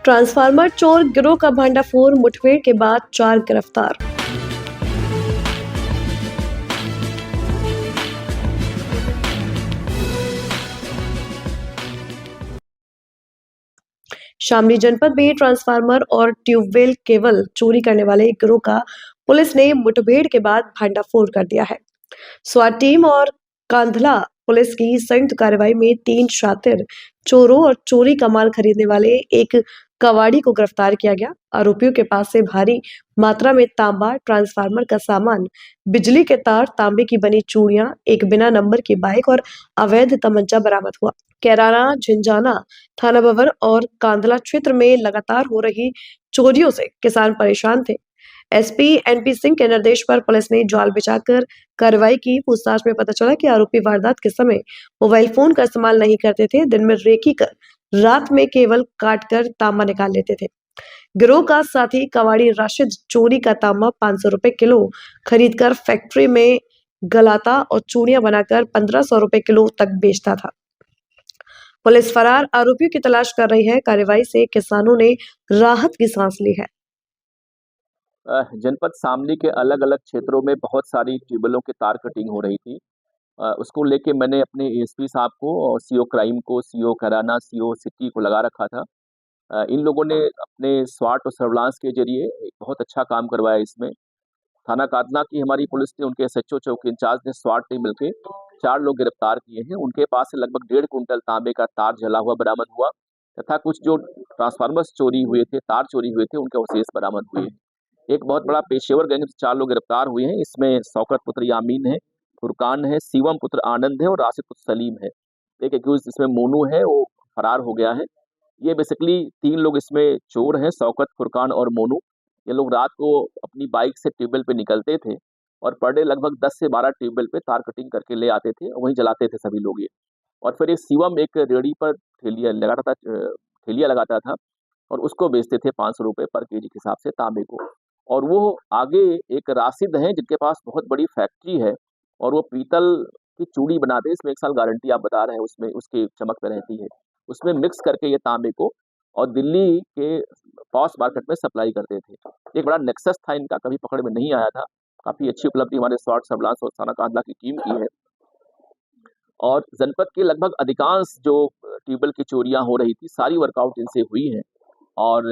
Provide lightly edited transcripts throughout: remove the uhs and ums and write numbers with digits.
Transformer चोर गिरोह का भंडाफोड़, मुठभेड़ के बाद 4 गिरफ्तार। शामली जनपद में ट्रांसफार्मर और ट्यूबवेल केबल चोरी करने वाले गिरोह का पुलिस ने मुठभेड़ के बाद भंडाफोड़ कर दिया है। स्वाट टीम और कांधला पुलिस की संयुक्त कार्रवाई में 3 शातिर चोरों और चोरी का माल खरीदने वाले एक कबाड़ी को गिरफ्तार किया गया। आरोपियों के पास से भारी मात्रा में तांबा, ट्रांसफार्मर का सामान, बिजली के तार, तांबे की बनी चूड़ियां, एक बिना नंबर की बाइक और अवैध तमंचा बरामद हुआ। कैराना, झिंझाना थाना भवन और कांधला क्षेत्र में लगातार हो रही चोरियों से किसान परेशान थे। एसपी एनपी सिंह के निर्देश पर पुलिस ने जाल बिछाकर कार्रवाई की। पूछताछ में पता चला कि आरोपी वारदात के समय मोबाइल फोन का इस्तेमाल नहीं करते थे। दिन में रेकी कर रात में केवल काटकर तांबा निकाल लेते थे। गिरोह का साथी कवाड़ी राशिद चोरी का तांबा 500 रुपए किलो खरीदकर फैक्ट्री में गलाता और चूड़ियां बनाकर 1500 रुपए किलो तक बेचता था। पुलिस फरार आरोपियों की तलाश कर रही है। कार्रवाई से किसानों ने राहत की सांस ली है। जनपद शामली के अलग अलग क्षेत्रों में बहुत सारी ट्यूबवेलों की तार कटिंग हो रही थी। उसको लेके मैंने अपने एसपी साहब को और सीओ क्राइम को, सीओ कैराना, सीओ सिटी को लगा रखा था। इन लोगों ने अपने स्वाट और सर्विलांस के जरिए एक बहुत अच्छा काम करवाया। इसमें थाना कादना की हमारी पुलिस ने, उनके एसएचओ चौकी इंचार्ज ने, स्वाट टीम मिलकर 4 लोग गिरफ्तार किए हैं। उनके पास से लगभग 1.5 कुंटल तांबे का तार जला हुआ बरामद हुआ तथा कुछ जो ट्रांसफार्मर्स चोरी हुए थे, तार चोरी हुए थे, उनके अवशेष बरामद हुए हैं। एक बहुत बड़ा पेशेवर गैंग से 4 लोग गिरफ्तार हुए हैं। इसमें शौकत पुत्र यामीन है, फुरकान है, शिवम पुत्र आनंद है और राशिद पुत्र सलीम है। एक एक्यूज इसमें मोनू है, वो फरार हो गया है। ये बेसिकली 3 लोग इसमें चोर हैं, शौकत, फुरकान और मोनू। ये लोग रात को अपनी बाइक से ट्यूबवेल पे निकलते थे और पर डे लगभग 10 से 12 ट्यूबवेल पे तार कटिंग करके ले आते थे और वहीं जलाते थे सभी लोग ये। और फिर एक शिवम एक रेहड़ी पर ठेलिया लगाता था और उसको बेचते थे 500 रुपये पर केजी के हिसाब से तांबे को। और वो आगे एक राशिद हैं जिनके पास बहुत बड़ी फैक्ट्री है और वो पीतल की चूड़ी बनाते हैं। इसमें 1 साल गारंटी आप बता रहे हैं, उसमें उसकी चमक पे रहती है। उसमें मिक्स करके ये तांबे को और दिल्ली के पॉश मार्केट में सप्लाई करते थे। एक बड़ा नेक्सस था इनका, कभी पकड़ में नहीं आया था। काफ़ी अच्छी उपलब्धि हमारे स्वाट सर्विलांस और थाना कांधला की टीम की है। और जनपद के लगभग अधिकांश जो ट्यूबवेल की चोरियां हो रही थी, सारी वर्कआउट इनसे हुई हैं। और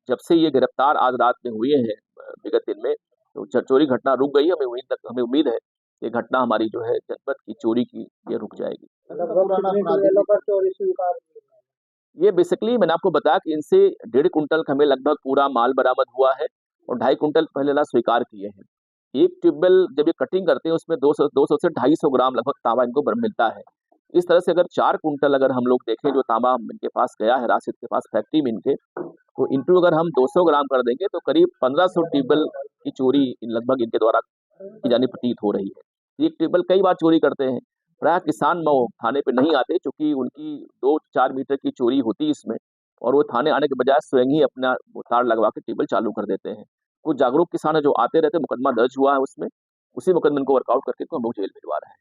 जब से ये गिरफ्तार आज रात में हुए हैं विगत दिन में, तो चोरी घटना रुक गई। हमें उम्मीद है ये घटना हमारी जो है जनपद की चोरी की, ये रुक जाएगी। ये बेसिकली मैंने आपको बताया कि इनसे 1.5 कुंटल का हमें लगभग पूरा माल बरामद हुआ है और 2.5 कुंटल पहले ना स्वीकार किए हैं। एक ट्यूबवेल जब ये कटिंग करते हैं उसमें 200 से 250 ग्राम लगभग तांबा इनको मिलता है। इस तरह से अगर 4 कुंटल अगर हम लोग देखें जो तांबा इनके पास गया है, राशिद के पास फैक्ट्री में इनके, तो इंटू अगर हम 200 ग्राम कर देंगे तो करीब 1500 ट्यूबवेल की चोरी लगभग इनके द्वारा की जानी प्रतीत हो रही है। एक ट्यूबवेल कई बार चोरी करते हैं। प्रायः किसान मऊ थाने पे नहीं आते क्योंकि उनकी 2-4 मीटर की चोरी होती इसमें, और वो थाने आने के बजाय स्वयं ही अपना तार लगवा के ट्यूबवेल चालू कर देते हैं। कुछ जागरूक किसान है जो आते रहते, मुकदमा दर्ज हुआ है उसमें, उसी मुकदमे को वर्कआउट करके हम लोग जेल भिजवा रहे हैं।